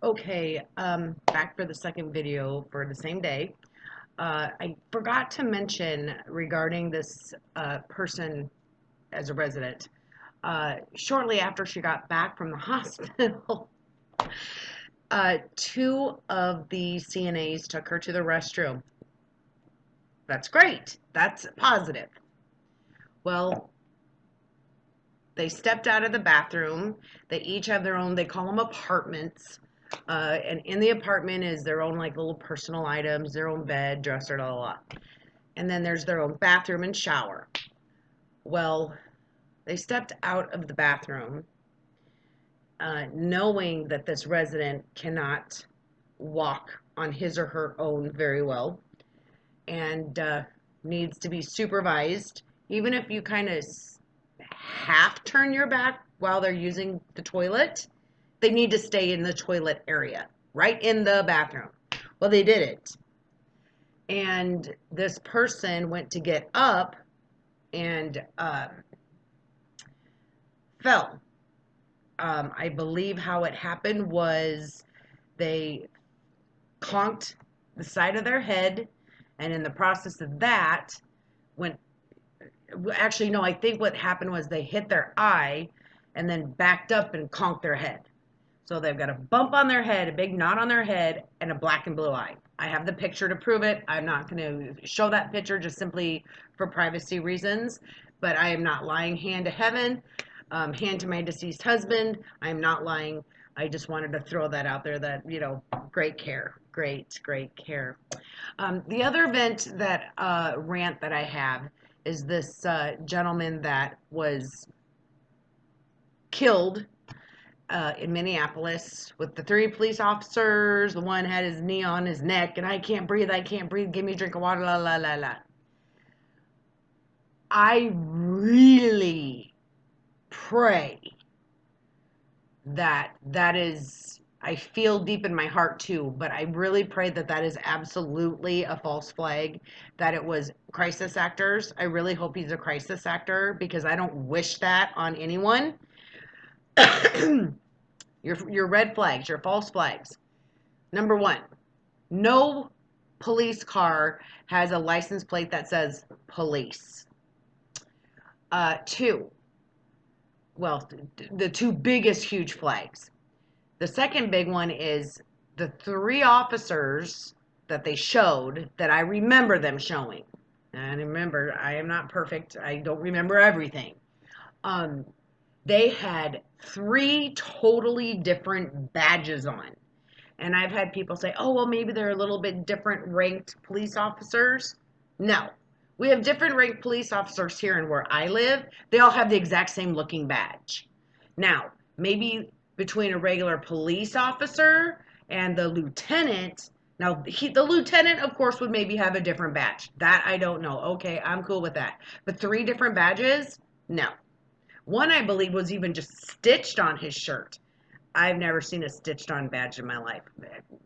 Okay, back for the second video for the same day. I forgot to mention regarding this person as a resident. Shortly after she got back from the hospital, two of the CNAs took her to the restroom. That's great. That's positive. Well, they stepped out of the bathroom. They each have their own, they call them apartments. And in the apartment is their own like little personal items, their own bed, dresser, blah, blah, blah. And then there's their own bathroom and shower. Well, they stepped out of the bathroom knowing that this resident cannot walk on his or her own very well and needs to be supervised. Even if you kind of half turn your back while they're using the toilet, they need to stay in the toilet area, right in the bathroom. Well, they did it. And this person went to get up and fell. I believe how it happened was they conked the side of their head, and in the process of that, went. Actually, no, I think what happened was they hit their eye and then backed up and conked their head. So they've got a bump on their head, a big knot on their head, and a black and blue eye. I have the picture to prove it. I'm not going to show that picture just simply for privacy reasons, but I am not lying. Hand to heaven, hand to my deceased husband. I am not lying. I just wanted to throw that out there that, great care. Great care. The other event that rant that I have is this gentleman that was killed in Minneapolis with the three police officers. The one had his knee on his neck, and I can't breathe, give me a drink of water, la, la, la, la. I really pray that is, I feel deep in my heart too, but I really pray that is absolutely a false flag, that it was crisis actors. I really hope he's a crisis actor because I don't wish that on anyone. Your red flags, your false flags. Number one, no police car has a license plate that says police. Two, well, the two biggest huge flags. The second big one is the three officers that they showed that I remember them showing. And remember, I am not perfect. I don't remember everything. They had three totally different badges on. And I've had people say, oh, well, maybe they're a little bit different ranked police officers. No. We have different ranked police officers here and where I live. They all have the exact same looking badge. Now, maybe between a regular police officer and the lieutenant, now the lieutenant, of course, would maybe have a different badge. That I don't know. Okay, I'm cool with that. But three different badges? No. One, I believe, was even just stitched on his shirt. I've never seen a stitched on badge in my life.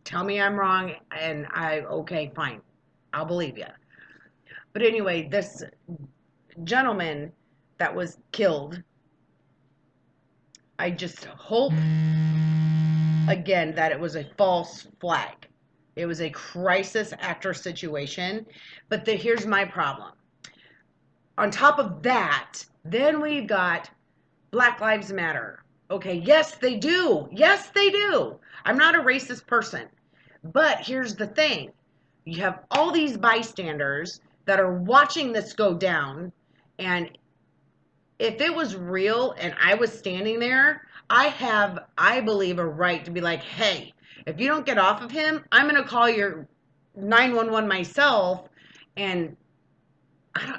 Tell me I'm wrong, and okay, fine. I'll believe you. But anyway, this gentleman that was killed, I just hope, again, that it was a false flag. It was a crisis actor situation. But here's my problem. On top of that, then we've got Black Lives Matter. Okay, yes, they do. Yes, they do. I'm not a racist person. But here's the thing. You have all these bystanders that are watching this go down. And if it was real and I was standing there, I believe, a right to be like, hey, if you don't get off of him, I'm going to call your 911 myself. And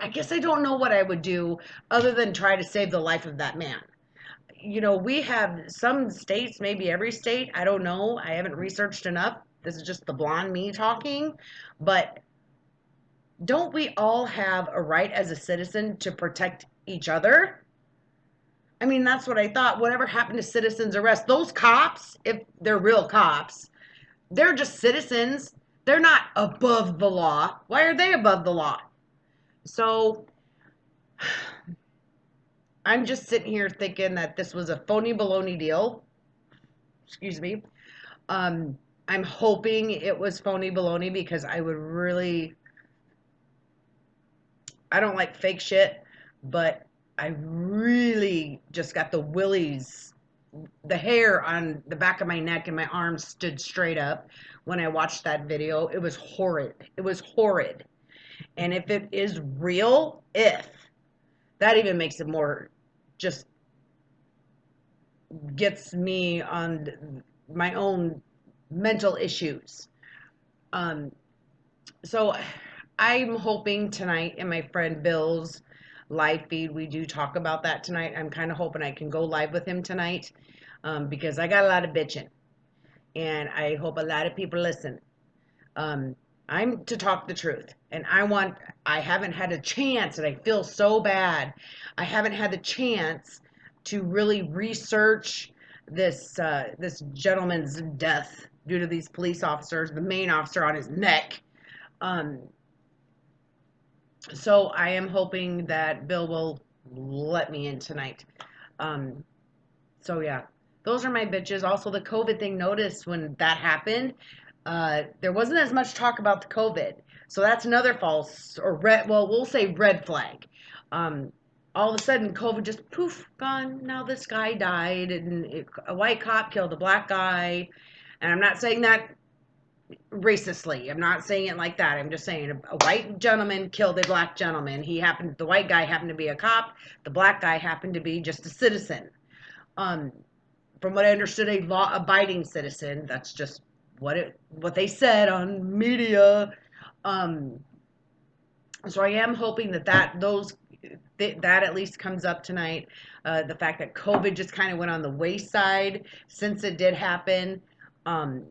I guess I don't know what I would do other than try to save the life of that man. We have some states, maybe every state, I don't know. I haven't researched enough. This is just the blonde me talking. But don't we all have a right as a citizen to protect each other? I mean, that's what I thought. Whatever happened to citizens arrest? Those cops, if they're real cops, they're just citizens. They're not above the law. Why are they above the law? So I'm just sitting here thinking that this was a phony baloney deal. Excuse me. Um, I'm hoping it was phony baloney because I would really, I don't like fake shit, but I really just got the willies. The hair on the back of my neck and my arms stood straight up when I watched that video. It was horrid. It was horrid. And if it is real, if that even makes it more, just gets me on my own mental issues. Um, so I'm hoping tonight in my friend Bill's live feed, we do talk about that tonight. I'm kind of hoping I can go live with him tonight, because I got a lot of bitching and I hope a lot of people listen. Um, I'm to talk the truth, and I haven't had a chance, and I feel so bad. I haven't had the chance to really research this gentleman's death due to these police officers, the main officer on his neck. Um, so I am hoping that Bill will let me in tonight. Um, so yeah, those are my bitches. Also, the COVID thing. Notice when that happened, there wasn't as much talk about the COVID. So that's another false or red. Well, we'll say red flag. Um, all of a sudden, COVID just poof gone. Now this guy died, and a white cop killed a black guy. And I'm not saying that racistly. I'm not saying it like that. I'm just saying a white gentleman killed a black gentleman. The white guy happened to be a cop. The black guy happened to be just a citizen. Um, from what I understood, a law-abiding citizen. That's just what they said on media. Um, so I am hoping that at least comes up tonight. The fact that COVID just kind of went on the wayside since it did happen. Um,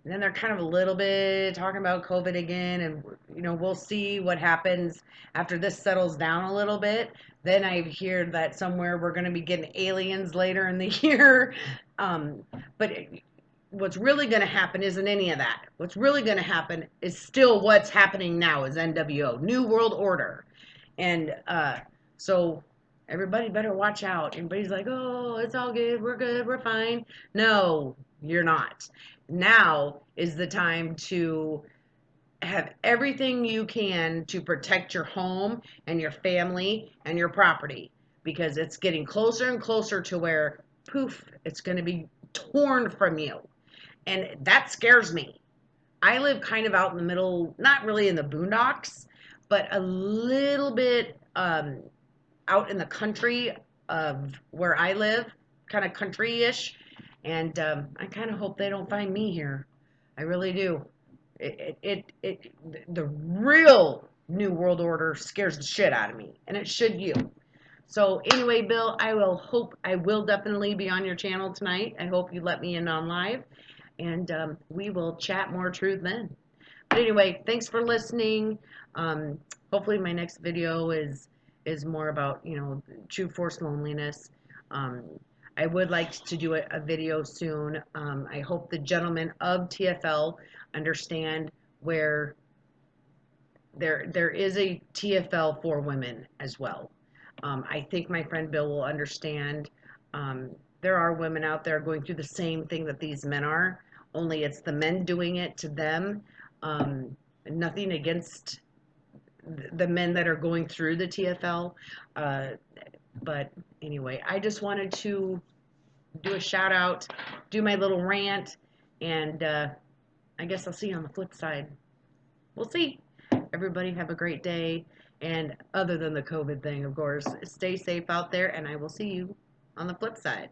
and then they're kind of a little bit talking about COVID again, and we'll see what happens after this settles down a little bit. Then I hear that somewhere we're going to be getting aliens later in the year. Um, but what's really going to happen isn't any of that. What's really going to happen is still what's happening now is NWO, New World Order. And so everybody better watch out. Everybody's like, oh, it's all good, we're fine. No, you're not. Now is the time to have everything you can to protect your home and your family and your property, because it's getting closer and closer to where poof, it's going to be torn from you. And that scares me. I live kind of out in the middle, not really in the boondocks, but a little bit out in the country of where I live, kind of country-ish. And I kind of hope they don't find me here. I really do. The real New World Order scares the shit out of me, and it should you. So anyway, Bill, I will definitely be on your channel tonight. I hope you let me in on live, and we will chat more truth then. But anyway, thanks for listening. Um, Hopefully my next video is more about, true force loneliness. Um, I would like to do a video soon. I hope the gentlemen of TFL understand where there is a TFL for women as well. I think my friend Bill will understand. Um, there are women out there going through the same thing that these men are, only it's the men doing it to them. Nothing against the men that are going through the TFL. Uh, but anyway, I just wanted to do a shout out, do my little rant, and I guess I'll see you on the flip side. We'll see. Everybody have a great day. And other than the COVID thing, of course, stay safe out there, and I will see you on the flip side.